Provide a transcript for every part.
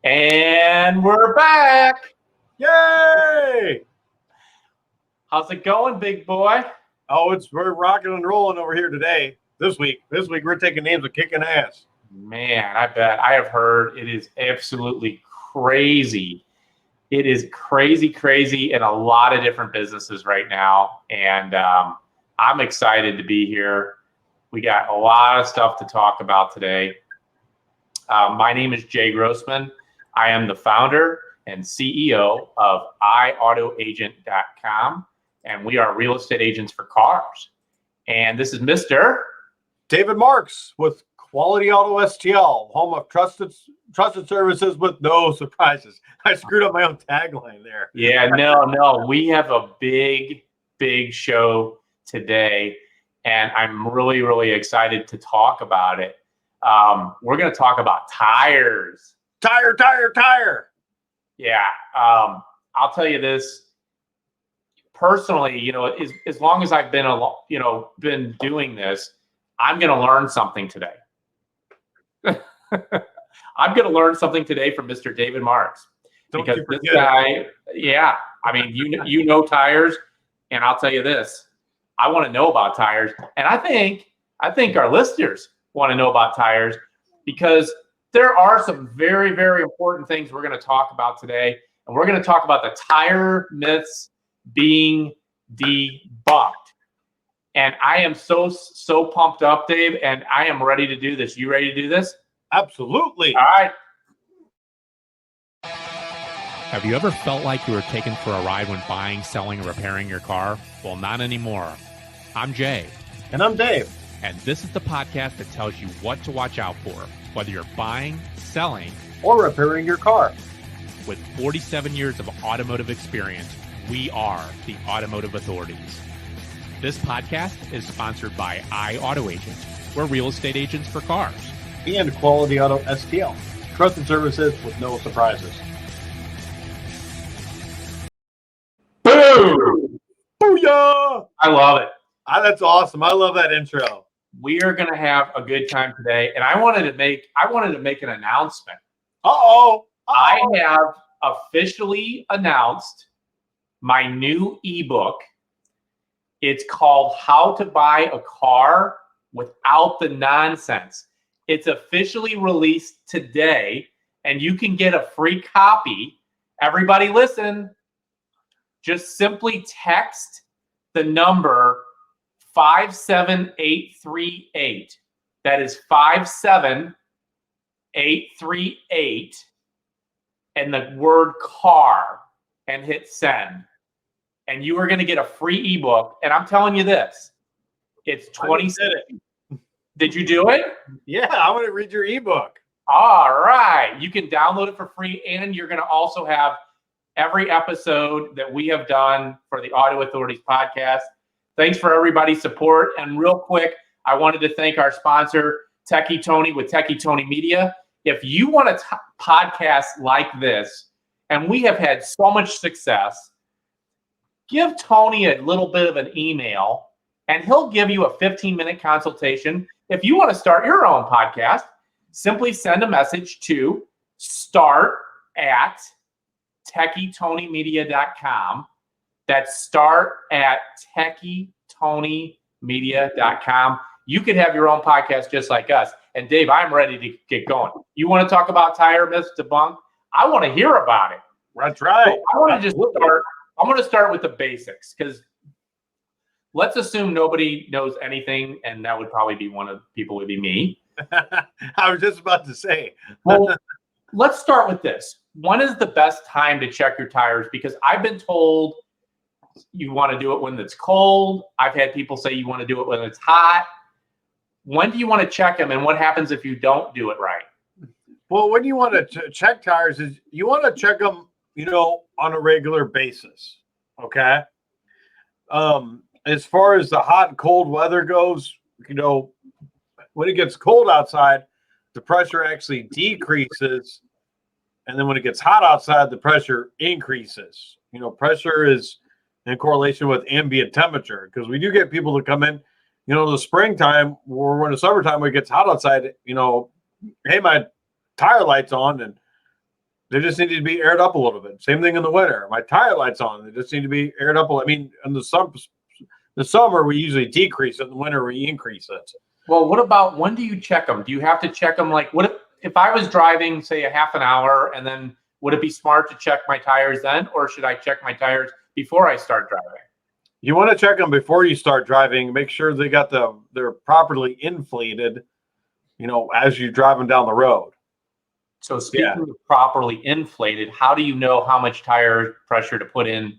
And we're back. Yay! How's it going, big boy? Oh, we're rocking and rolling over here today. This week we're taking names of kicking ass. Man, I bet. I have heard it is absolutely crazy. It is crazy in a lot of different businesses right now. And I'm excited to be here. We got a lot of stuff to talk about today. My name is Jay Grossman. I am the founder and CEO of iAutoAgent.com, and we are real estate agents for cars. And this is Mr. David Marks with Quality Auto STL, home of trusted services with no surprises. I screwed up my own tagline there. Yeah, no. We have a big show today, and I'm really excited to talk about it. We're going to talk about tires. Tire. Yeah. I'll tell you this personally, as long as I've been, been doing this, I'm going to learn something today. I'm going to learn something today from Mr. David Marks. Because this guy, I mean, you know tires, and I'll tell you this, I want to know about tires. And I think our listeners want to know about tires, because there are some very important things we're going to talk about today. And we're going to talk about the tire myths being debunked. And I am so pumped up, Dave, and I am ready to do this. You ready to do this? Absolutely. All right. Have you ever felt like you were taken for a ride when buying, selling, or repairing your car? Well, not anymore. I'm Jay. And I'm Dave. And this is the podcast that tells you what to watch out for, whether you're buying, selling, or repairing your car. With 47 years of automotive experience, we are the Automotive Authorities. This podcast is sponsored by iAutoAgent. We're real estate agents for cars. And Quality Auto STL, trusted services with no surprises. Boom! Booyah! I love it. That's awesome. I love that intro. We are going to have a good time today, and I wanted to make an announcement. I have officially announced my new ebook. It's called How to Buy a Car Without the Nonsense. It's officially released today, and you can get a free copy. Everybody listen. Just simply text the number 57838. That is 57838, and the word car, and hit send. And you are going to get a free ebook. And I'm telling you this, it's 20 cents. Did you do it? Yeah, I want to read your ebook. All right. You can download it for free, and you're going to also have every episode that we have done for the Auto Authorities Podcast. Thanks for everybody's support. And real quick, I wanted to thank our sponsor, Techie Tony with Techie Tony Media. If you want a podcast like this, and we have had so much success, give Tony a little bit of an email, and he'll give you a 15-minute consultation. If you want to start your own podcast, simply send a message to start@TechieTonyMedia.com. That's start@TechieTonyMedia.com. You could have your own podcast just like us. And Dave, I'm ready to get going. You want to talk about tire myths debunked? I want to hear about it. That's right. So I want to just start. I'm going to start with the basics, because let's assume nobody knows anything, and that would probably be one of the people, would be me. I was just about to say. Well, let's start with this. When is the best time to check your tires? Because I've been told you want to do it when it's cold. I've had people say you want to do it when it's hot. When do you want to check them, and what happens if you don't do it right? Well, when you want to check tires, is you want to check them, on a regular basis. Okay. As far as the hot and cold weather goes, when it gets cold outside, the pressure actually decreases. And then when it gets hot outside, the pressure increases. Pressure is in correlation with ambient temperature, because we do get people to come in, the springtime or when the summertime when it gets hot outside, hey, my tire light's on, and They just need to be aired up a little bit. Same thing in the winter. My tire lights on. They just need to be aired up. I mean, in the summer, we usually decrease it. In the winter, we increase it. Well, what about when do you check them? Do you have to check them? Like, what if I was driving, say, a half an hour, and then would it be smart to check my tires then, or should I check my tires before I start driving? You want to check them before you start driving. Make sure they're properly inflated, as you're driving down the road. So speaking of properly inflated, how do you know how much tire pressure to put in?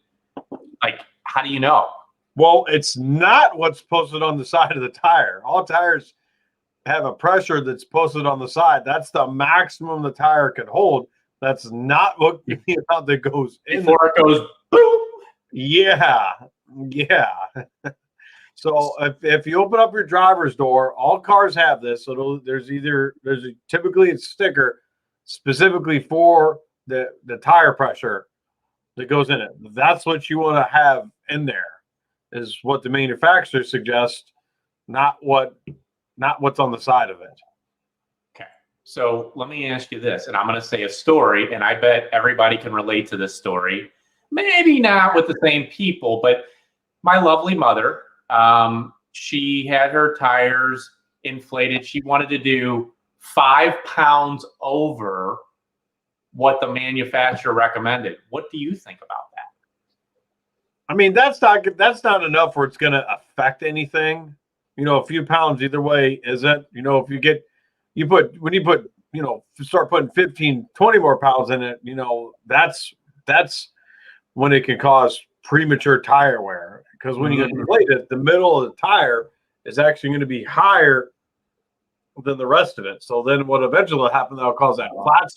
Like, how do you know? Well, it's not what's posted on the side of the tire. All tires have a pressure that's posted on the side. That's the maximum the tire can hold. That's not what the amount that goes in before it goes boom. Yeah. So if you open up your driver's door, all cars have this. So there's typically a sticker specifically for the tire pressure that goes in it. That's what you want to have in there. Is what the manufacturer suggests, not what's on the side of it. Okay. So let me ask you this, and I'm going to say a story, and I bet everybody can relate to this story. Maybe not with the same people, but my lovely mother, she had her tires inflated. She wanted to do 5 pounds over what the manufacturer recommended. What do you think about that? I mean, that's not enough where it's going to affect anything. A few pounds either way isn't. If start putting 15, 20 more pounds in it, that's when it can cause premature tire wear. Because when you inflate it, the middle of the tire is actually going to be higher than the rest of it. So then what eventually will happen, that'll cause that flat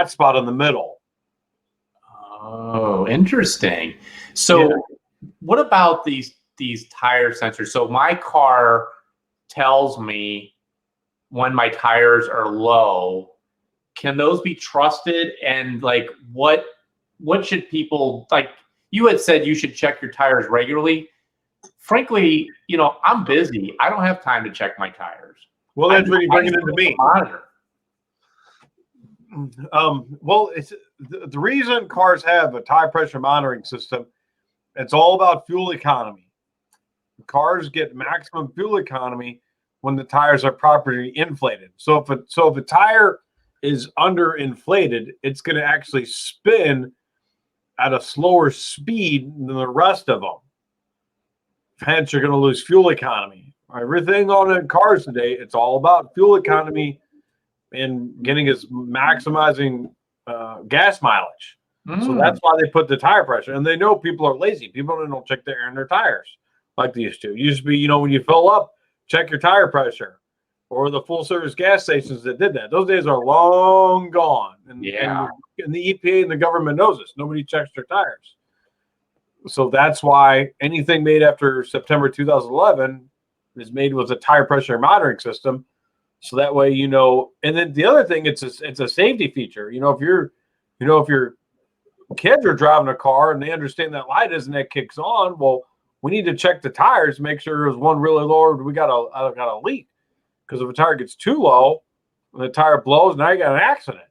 spot in the middle. Oh, interesting. So what about these tire sensors? So my car tells me when my tires are low. Can those be trusted? And like, what should people, like you had said you should check your tires regularly. Frankly, I'm busy. I don't have time to check my tires. Well, that's when you bring it into me. Monitor. Well, it's the reason cars have a tire pressure monitoring system. It's all about fuel economy. Cars get maximum fuel economy when the tires are properly inflated. So if a tire is underinflated, it's going to actually spin at a slower speed than the rest of them. Hence, you're going to lose fuel economy. Everything on cars today, it's all about fuel economy and maximizing gas mileage. So that's why they put the tire pressure. And they know people are lazy. People don't check the air in their tires like they used to. It used to be, when you fill up, check your tire pressure. Or the full service gas stations that did that. Those days are long gone. And the EPA and the government knows this. Nobody checks their tires. So that's why anything made after September 2011 is made with a tire pressure monitoring system. So that way, and then the other thing, it's a safety feature. If your kids are driving a car and they understand that light is and that kicks on, well, we need to check the tires, make sure there's one really low, or we got a leak. Because if a tire gets too low, and the tire blows, now you got an accident.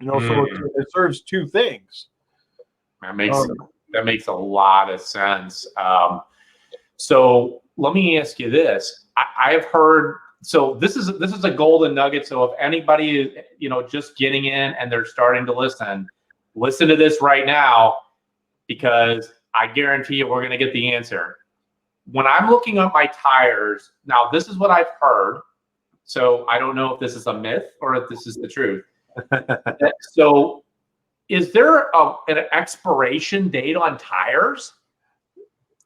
So it serves two things. That makes a lot of sense. So let me ask you this: I've heard. So this is a golden nugget. So if anybody is just getting in and they're starting to listen to this right now, because I guarantee you we're going to get the answer. When I'm looking up my tires, now this is what I've heard. So I don't know if this is a myth or if this is the truth. So is there an expiration date on tires?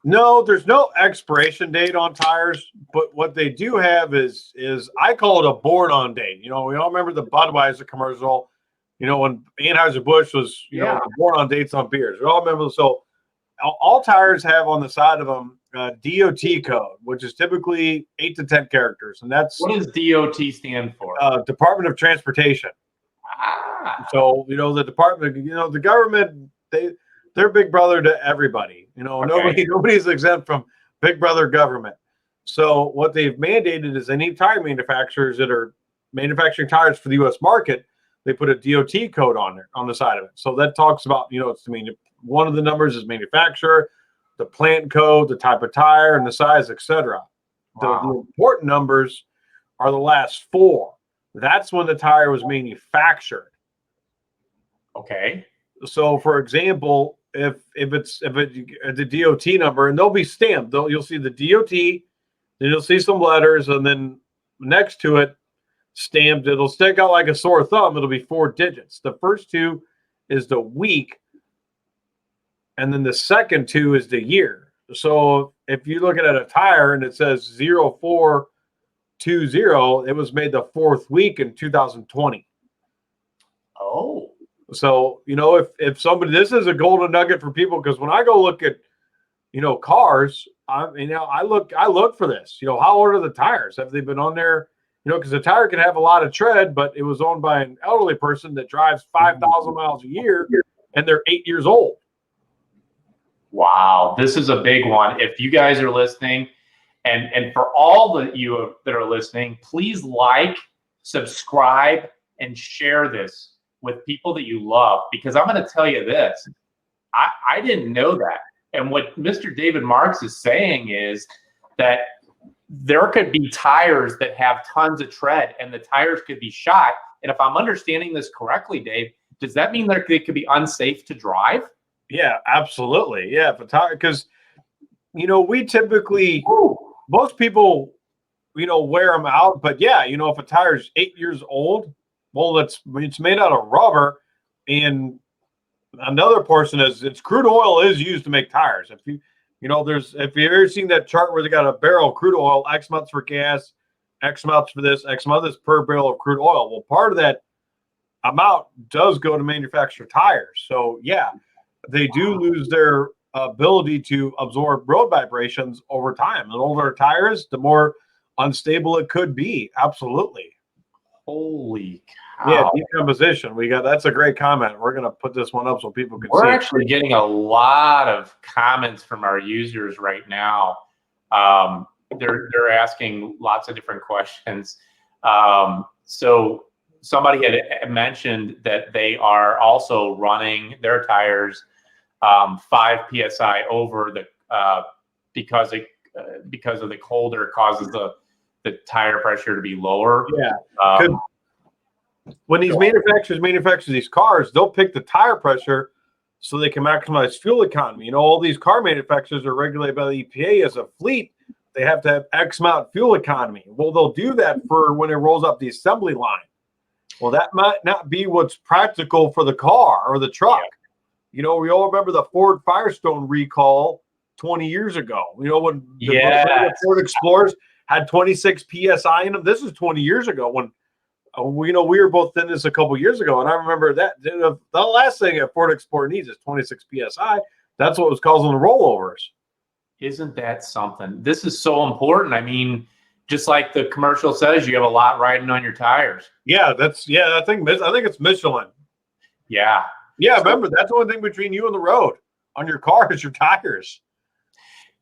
No, there's no expiration date on tires, but what they do have is I call it a born on date. We all remember the Budweiser commercial, when Anheuser-Busch was, born on dates on beers. We all remember. So all tires have on the side of them DOT code, which is typically 8 to 10 characters. And that's what does DOT stand for? Department of Transportation. So, the department, the government, they're big brother to everybody. Nobody's exempt from big brother government. So what they've mandated is any tire manufacturers that are manufacturing tires for the U.S. market, they put a DOT code on there on the side of it. So that talks about, one of the numbers is manufacturer, the plant code, the type of tire, and the size, etc. Wow. The important numbers are the last 4. That's when the tire was manufactured. Okay. So, for example, if it's the DOT number, and they'll be stamped, you'll see the DOT, then you'll see some letters, and then next to it, stamped, it'll stick out like a sore thumb. It'll be 4 digits. The first 2 is the week, and then the second 2 is the year. So if you look at a tire and it says 0420, it was made the 4th week in 2020. Oh. So, if somebody, this is a golden nugget for people, because when I go look at, cars, I look for this. How old are the tires? Have they been on there? Because a tire can have a lot of tread, but it was owned by an elderly person that drives 5,000 miles a year, and they're 8 years old. Wow, this is a big one. If you guys are listening, and for all that you that are listening, please like, subscribe, and share this with people that you love, because I'm going to tell you this. I didn't know that. And what Mr. David Marks is saying is that there could be tires that have tons of tread, and the tires could be shot. And if I'm understanding this correctly, Dave, does that mean that it could be unsafe to drive? Yeah, absolutely. Yeah, if a tire, because we typically, most people, wear them out. But yeah, if a tire is 8 years old, well, it's made out of rubber, and another portion is it's crude oil is used to make tires. If you've ever seen that chart where they got a barrel of crude oil, X amounts for gas, X amounts for this, X amount of this per barrel of crude oil. Well, part of that amount does go to manufacturer tires. So yeah, they do lose their ability to absorb road vibrations over time. The older tires, the more unstable it could be. Absolutely. Holy cow. Yeah, decomposition. That's a great comment. We're going to put this one up so people can see. We're actually getting a lot of comments from our users right now. They're asking lots of different questions. So somebody had mentioned that they are also running their tires 5 psi over the because of the colder causes the tire pressure to be lower. Yeah. When these manufacture these cars, they'll pick the tire pressure so they can maximize fuel economy. All these car manufacturers are regulated by the EPA as a fleet. They have to have X amount fuel economy. Well, they'll do that for when it rolls up the assembly line. Well, that might not be what's practical for the car or the truck. We all remember the Ford Firestone recall 20 years ago. When the Ford Explorers had 26 PSI in them. This is 20 years ago when we were both in this a couple years ago, and I remember that the last thing a Ford Explorer needs is 26 PSI. That's what was causing the rollovers. Isn't that something? This is so important. I mean, just like the commercial says, you have a lot riding on your tires. Yeah, I think it's Michelin. Yeah. Yeah, remember, that's the only thing between you and the road on your car is your tires.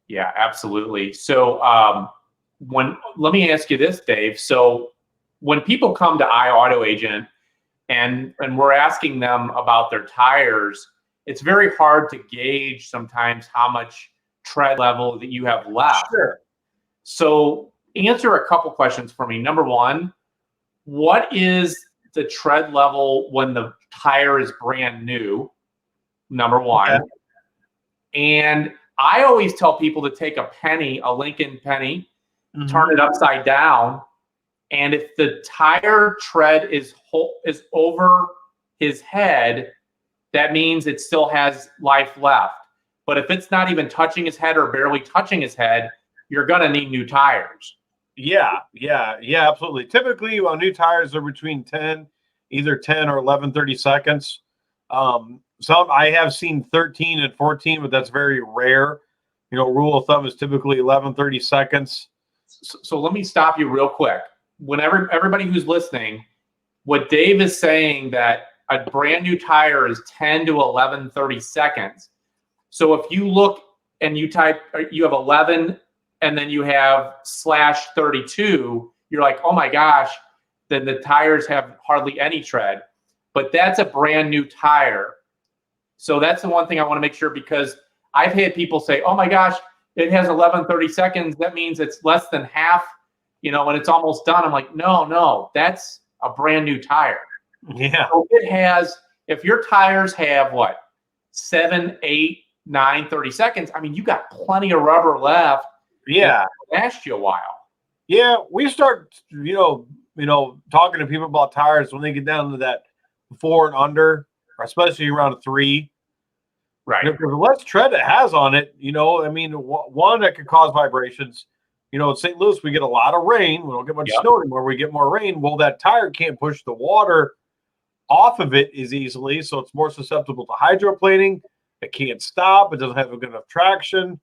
Yeah, absolutely. So let me ask you this, Dave. So when people come to iAutoAgent and we're asking them about their tires, it's very hard to gauge sometimes how much tread level that you have left. Sure. So answer a couple questions for me. Number one, what is the tread level when the tire is brand new? Number one. Okay. And I always tell people to take a Lincoln penny, turn it upside down. And if the tire tread is over his head, that means it still has life left. But if it's not even touching his head or barely touching his head, you're going to need new tires. Yeah, absolutely. Typically, new tires are between either 10 or 11 seconds. Some I have seen 13 and 14, but that's very rare. Rule of thumb is typically 11 seconds. So let me stop you real quick. Whenever everybody who's listening, what Dave is saying that a brand new tire is 10 to 11 seconds. So if you look and you have 11 and then you have /32, you're like, oh my gosh, then the tires have hardly any tread. but that's a brand new tire. So that's the one thing I want to make sure, because I've had people say, oh my gosh, it has 11/30 seconds. That means it's less than half, and it's almost done. I'm like, no, that's a brand new tire. Yeah. So if your tires have 7, 8, 9, 30 seconds, I mean, you got plenty of rubber left. Yeah. It'll last you a while. Yeah. We start, talking to people about tires when they get down to that 4 and under, especially around 3. Right. Because the less tread it has on it, one that could cause vibrations. In St. Louis, we get a lot of rain. We don't get much snow anymore. We get more rain. Well, that tire can't push the water off of it as easily, so it's more susceptible to hydroplaning. It can't stop. It doesn't have a good enough traction.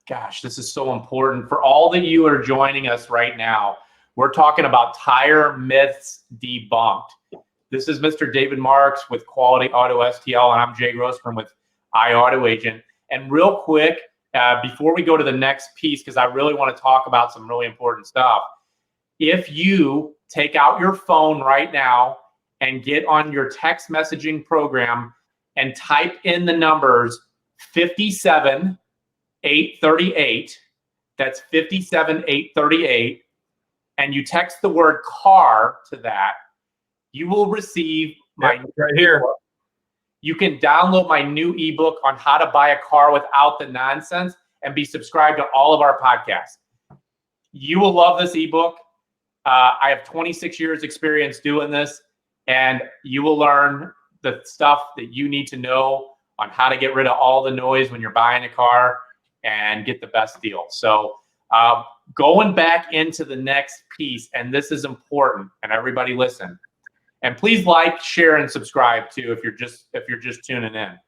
Gosh, this is so important. For all that you are joining us right now, we're talking about tire myths debunked. This is Mr. David Marks with Quality Auto STL, and I'm Jay Grossman with Auto Agent. And real quick, before we go to the next piece, because I really want to talk about some really important stuff, if you take out your phone right now and get on your text messaging program and type in the numbers 57838, that's 57838, and you text the word car to that, you will receive my right here. ebook. You can download my new ebook on how to buy a car without the nonsense and be subscribed to all of our podcasts. You will love this ebook. I have 26 years experience doing this, and you will learn the stuff that you need to know on how to get rid of all the noise when you're buying a car and get the best deal. So going back into the next piece, and this is important, and everybody listen. And please like, share, and subscribe too if you're just tuning in.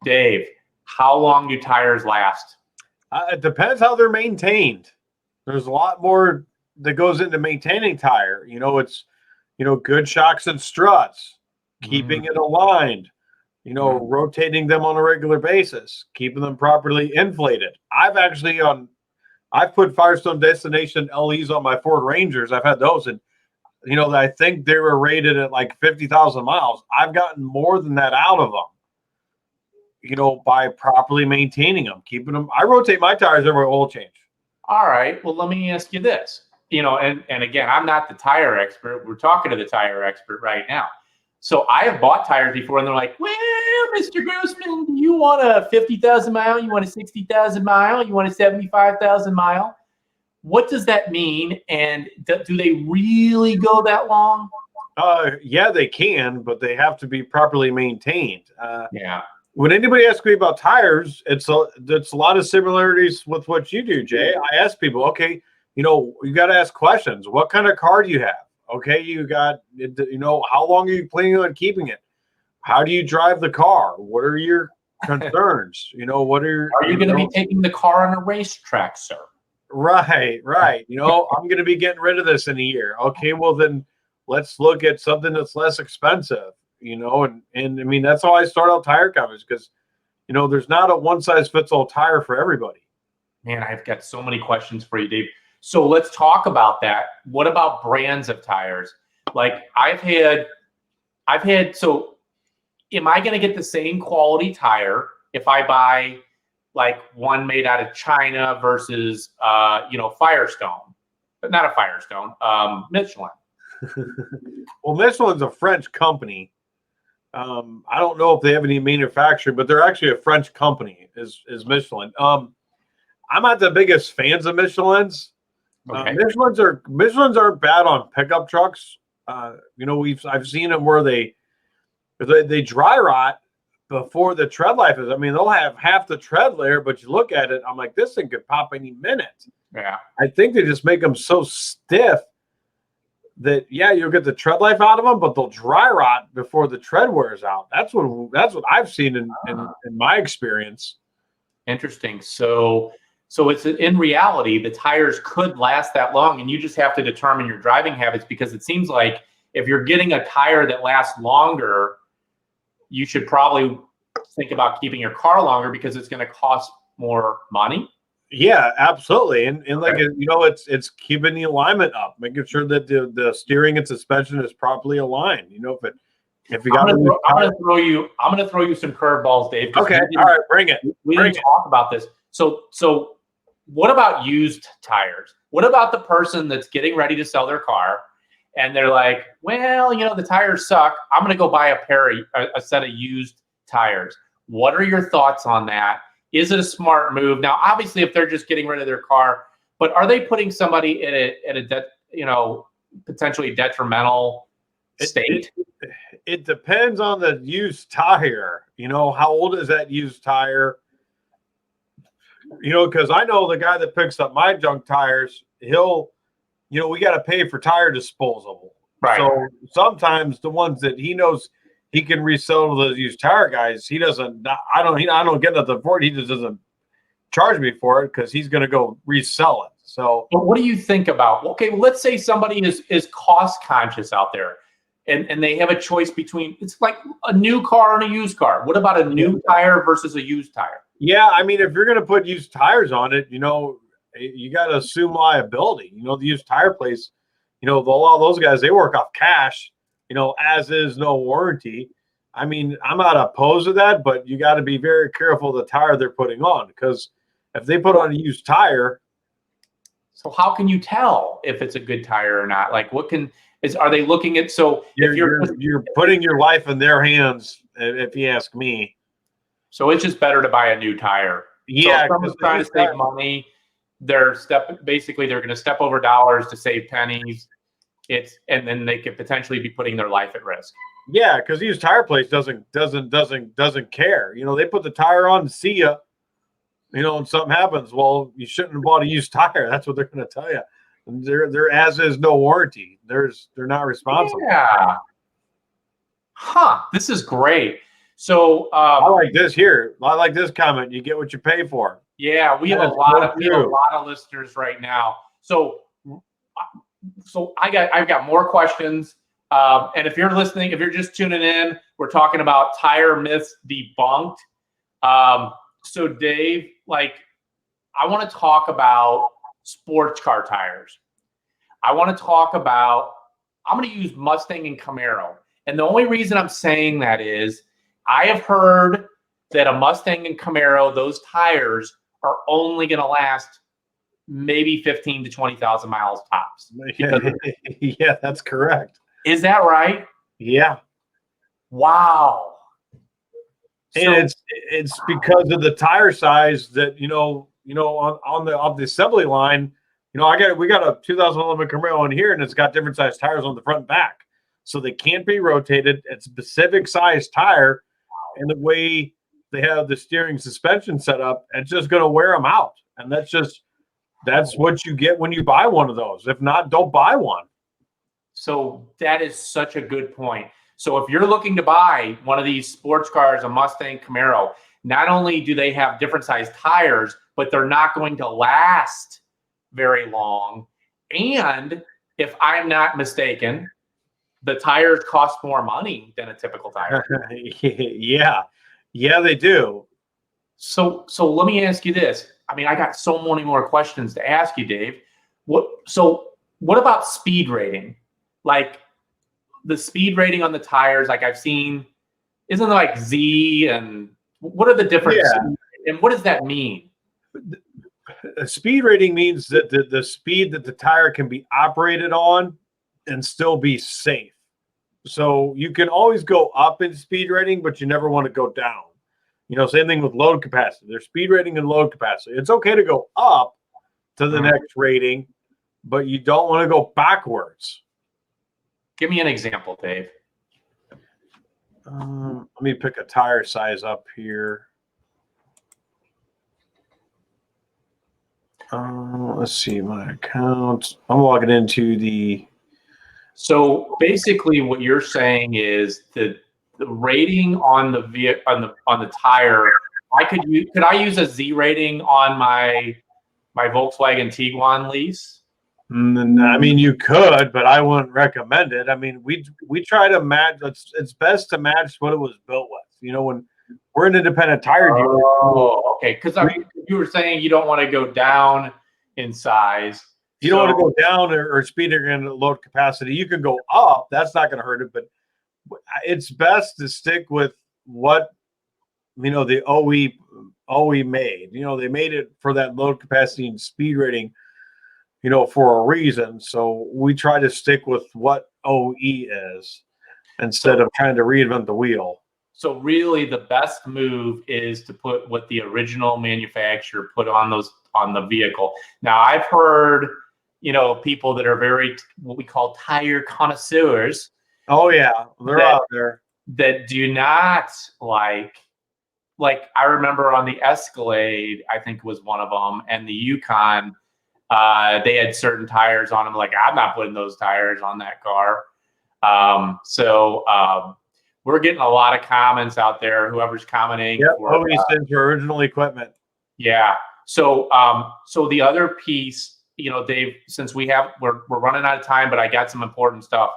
Dave, how long do tires last? It depends how they're maintained. There's a lot more that goes into maintaining tire. It's good shocks and struts, keeping it aligned, rotating them on a regular basis, keeping them properly inflated. I've put Firestone Destination LEs on my Ford Rangers. I've had those, and I think they were rated at like 50,000 miles. I've gotten more than that out of them, by properly maintaining them, keeping them. I rotate my tires every oil change. All right. Well, let me ask you this, and again, I'm not the tire expert. We're talking to the tire expert right now. So I have bought tires before, and they're like, well, Mr. Grossman, do you want a 50,000 mile? You want a 60,000 mile? You want a 75,000 mile? What does that mean? And do they really go that long? Yeah, they can, but they have to be properly maintained. Yeah. When anybody asks me about tires, it's a lot of similarities with what you do, Jay. I ask people, okay, you got to ask questions. What kind of car do you have? Okay, you got, how long are you planning on keeping it? How do you drive the car? What are your concerns? Are you going to be taking the car on a racetrack, sir? Right. I'm going to be getting rid of this in a year. Okay, well then let's look at something that's less expensive, and I mean, that's how I start out tire companies, because, there's not a one size fits all tire for everybody. Man, I've got so many questions for you, Dave. So let's talk about that. What about brands of tires? Like I've had, so am I going to get the same quality tire if I buy like one made out of China versus, Firestone, but not a Firestone, Michelin? Well, Michelin's a French company. I don't know if they have any manufacturing, but they're actually a French company is Michelin. I'm not the biggest fans of Michelin's. Okay. Michelin's aren't bad on pickup trucks. I've seen them where they dry rot before the tread life is. I mean, they'll have half the tread layer, but you look at it, I'm like, this thing could pop any minute. Yeah. I think they just make them so stiff that you'll get the tread life out of them, but they'll dry rot before the tread wears out. That's what I've seen in my experience. Interesting. So it's in reality, the tires could last that long, and you just have to determine your driving habits, because it seems like if you're getting a tire that lasts longer, you should probably think about keeping your car longer because it's going to cost more money. Yeah, absolutely. And like, it's keeping the alignment up, making sure that the steering and suspension is properly aligned. If If you got, I'm gonna throw you some curveballs, Dave. Okay, all right, bring it. We didn't talk about this. So what about used tires? What about the person that's getting ready to sell their car, and they're like, well, the tires suck. I'm gonna go buy a set of used tires. What are your thoughts on that? Is it a smart move? Now, obviously, if they're just getting rid of their car, but are they putting somebody at a potentially detrimental state? It depends on the used tire. How old is that used tire? Because I know the guy that picks up my junk tires, we got to pay for tire disposal. Right. So sometimes the ones that he knows he can resell to those used tire guys, he doesn't. I don't get nothing for it. He just doesn't charge me for it because he's going to go resell it. So, but what do you think about? Okay, let's say somebody is cost conscious out there, and they have a choice between, it's like a new car and a used car. What about a new tire versus a used tire? Yeah, I mean, if you're going to put used tires on it, you got to assume liability. The used tire place, a lot of those guys, they work off cash. As is no warranty. I mean, I'm not opposed to that, but you got to be very careful of the tire they're putting on, because if they put on a used tire. So how can you tell if it's a good tire or not? Like, are they looking at, so if you're putting your life in their hands, if you ask me. So it's just better to buy a new tire. Yeah. So if someone's trying to save money, they're going to step over dollars to save pennies. And then they could potentially be putting their life at risk. Yeah, because the used tire place doesn't care. They put the tire on and see ya. And something happens. Well, you shouldn't have bought a used tire. That's what they're going to tell you. And they're as is no warranty. They're not responsible. Yeah. Huh. This is great. So I like this here. I like this comment. You get what you pay for. Yeah, we have a lot of listeners right now. So I've got more questions. And if you're listening, if you're just tuning in, we're talking about tire myths debunked. So Dave, I want to talk about sports car tires. I'm going to use Mustang and Camaro. And the only reason I'm saying that is I have heard that a Mustang and Camaro, those tires are only going to last maybe 15 to 20,000 miles tops. Yeah, that's correct. Is that right? Yeah. Wow. And it's because of the tire size that, on the assembly line, we got a 2011 Camaro in here, and it's got different size tires on the front and back. So they can't be rotated. It's a specific size tire, and the way they have the steering suspension set up, it's just going to wear them out. And that's what you get when you buy one of those. If not, don't buy one. So that is such a good point. So if you're looking to buy one of these sports cars, a Mustang, Camaro, not only do they have different size tires, but they're not going to last very long. And if I'm not mistaken, the tires cost more money than a typical tire. Yeah, they do. So let me ask you this. I mean, I got so many more questions to ask you, Dave. What about speed rating? Like the speed rating on the tires, like I've seen, isn't there like Z, and what are the differences? Yeah. And what does that mean? A speed rating means that the speed that the tire can be operated on and still be safe. So you can always go up in speed rating, but you never want to go down. Same thing with load capacity. There's speed rating and load capacity. It's okay to go up to the next rating, but you don't want to go backwards. Give me an example, Dave. Let me pick a tire size up here. Let's see my account. I'm logging into the. So basically, what you're saying is the rating on the on the tire. Could I use a Z rating on my Volkswagen Tiguan lease? I mean, you could, but I wouldn't recommend it. I mean, we try to match. It's best to match what it was built with. When we're an independent tire dealer. Oh, okay. Because you were saying you don't want to go down in size. You don't want to go down or speed it in load capacity. You can go up. That's not going to hurt it. But it's best to stick with what, the OE made. They made it for that load capacity and speed rating, for a reason. So we try to stick with what OE is instead of trying to reinvent the wheel. So really the best move is to put what the original manufacturer put on the vehicle. Now I've heard, people that are very, what we call tire connoisseurs. Oh yeah. They're out there that do not like I remember on the Escalade, I think was one of them, and the Yukon, they had certain tires on them. Like, I'm not putting those tires on that car. We're getting a lot of comments out there. Whoever's commenting. Yep. OE stands for original equipment. Yeah. So the other piece, Dave, since we're running out of time, but I got some important stuff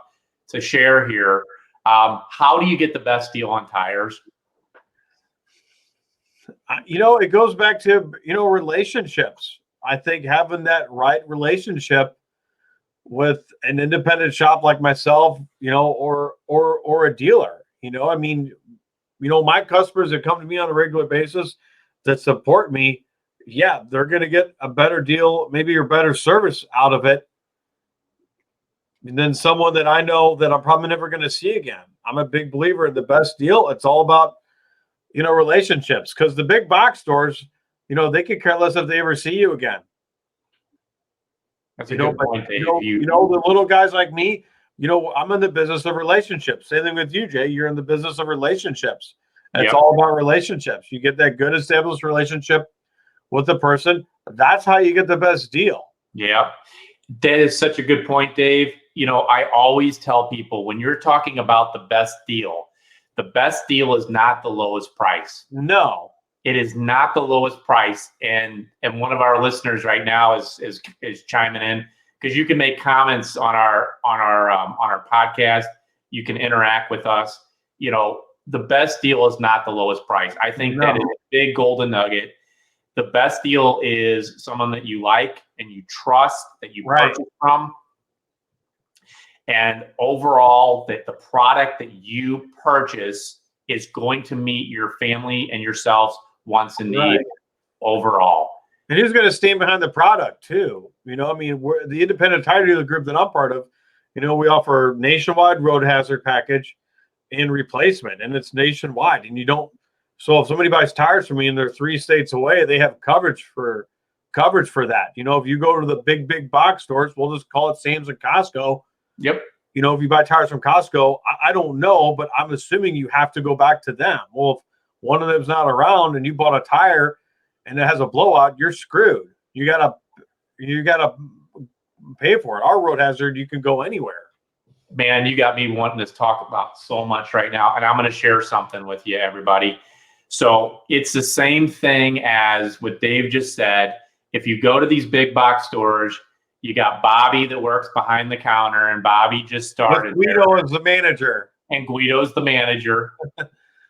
to share here. How do you get the best deal on tires? It goes back to, relationships. I think having that right relationship with an independent shop like myself, or a dealer, my customers that come to me on a regular basis that support me, yeah, they're going to get a better deal, maybe or better service out of it than someone that I know that I'm probably never going to see again. I'm a big believer in the best deal. It's all about, relationships, because the big box stores, they could care less if they ever see you again. That's a good point, Dave. The little guys like me, I'm in the business of relationships. Same thing with you, Jay. You're in the business of relationships. And It's all about relationships. You get that good established relationship with the person. That's how you get the best deal. Yeah. That is such a good point, Dave. I always tell people, when you're talking about the best deal is not the lowest price. No, it is not the lowest price. And one of our listeners right now is chiming in, because you can make comments on our podcast. You can interact with us. The best deal is not the lowest price. I think that is a big golden nugget. The best deal is someone that you like and you trust, that you purchase from. And overall, that the product that you purchase is going to meet your family and yourselves wants and needs overall. And who's going to stand behind the product too? We're the independent tire dealer group that I'm part of. We offer nationwide road hazard package and replacement, and it's nationwide. And so if somebody buys tires from me and they're 3 states away, they have coverage for that. If you go to the big box stores, we'll just call it Sam's and Costco. Yep. If you buy tires from Costco, I don't know, but I'm assuming you have to go back to them. Well, if one of them's not around and you bought a tire and it has a blowout, you're screwed. You gotta pay for it. Our road hazard, you can go anywhere. Man, you got me wanting to talk about so much right now, and I'm going to share something with you, everybody. So it's the same thing as what Dave just said. If you go to these big box stores, you got Bobby that works behind the counter, and Bobby just started. Guido is the manager. And Guido's the manager.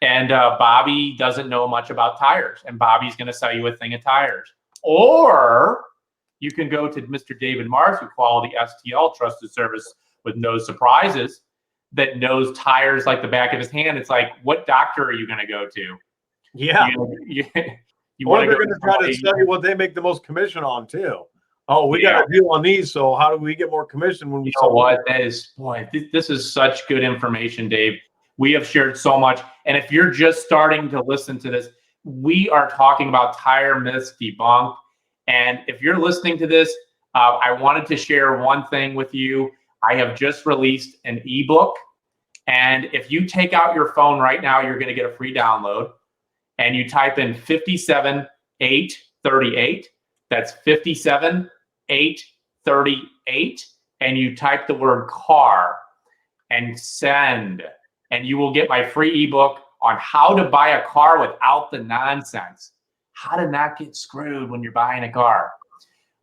And Bobby doesn't know much about tires, and Bobby's going to sell you a thing of tires. Or you can go to Mr. David Mars with Quality STL, trusted service with no surprises, that knows tires like the back of his hand. It's like, what doctor are you going to go to? Yeah. You or they're going to try to sell you what they make the most commission on too. Oh, we got a deal on these, so how do we get more commission when we sell? What? That is, this is such good information, Dave. We have shared so much. And if you're just starting to listen to this, we are talking about tire myths debunked. And if you're listening to this, I wanted to share one thing with you. I have just released an ebook. And if you take out your phone right now, you're going to get a free download. And you type in 57838. That's 57838. And you type the word car and send. And you will get my free ebook on how to buy a car without the nonsense. How to not get screwed when you're buying a car.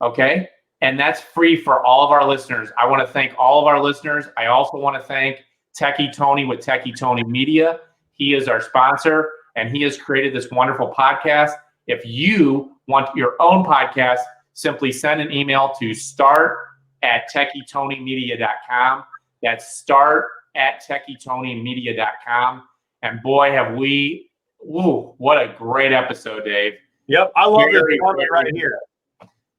Okay? And that's free for all of our listeners. I want to thank all of our listeners. I also want to thank Techie Tony with Techie Tony Media. He is our sponsor, and he has created this wonderful podcast. If you want your own podcast, simply send an email to start@techieTonymedia.com. That's start at TechieTonyMedia.com. And boy, have we, what a great episode, Dave. Yep, I love this Very, comment very right here.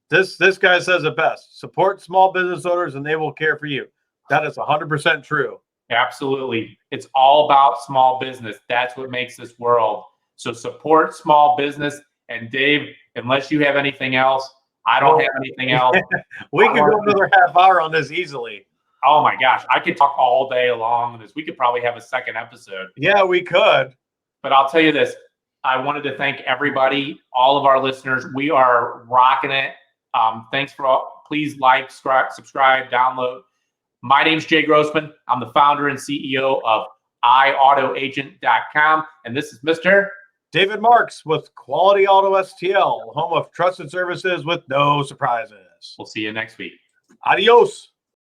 This guy says it best. Support small business owners and they will care for you. That is 100% true. Absolutely. It's all about small business. That's what makes this world. So support small business. And Dave, unless you have anything else, I don't have anything else. We could go another half hour on this easily. Oh my gosh, I could talk all day long on this. We could probably have a second episode. Yeah, we could. But I'll tell you this. I wanted to thank everybody, all of our listeners. We are rocking it. Thanks for all. Please like, subscribe, download. My name's Jay Grossman. I'm the founder and CEO of iAutoAgent.com. And this is Mr. David Marks with Quality Auto STL, home of trusted services with no surprises. We'll see you next week. Adios.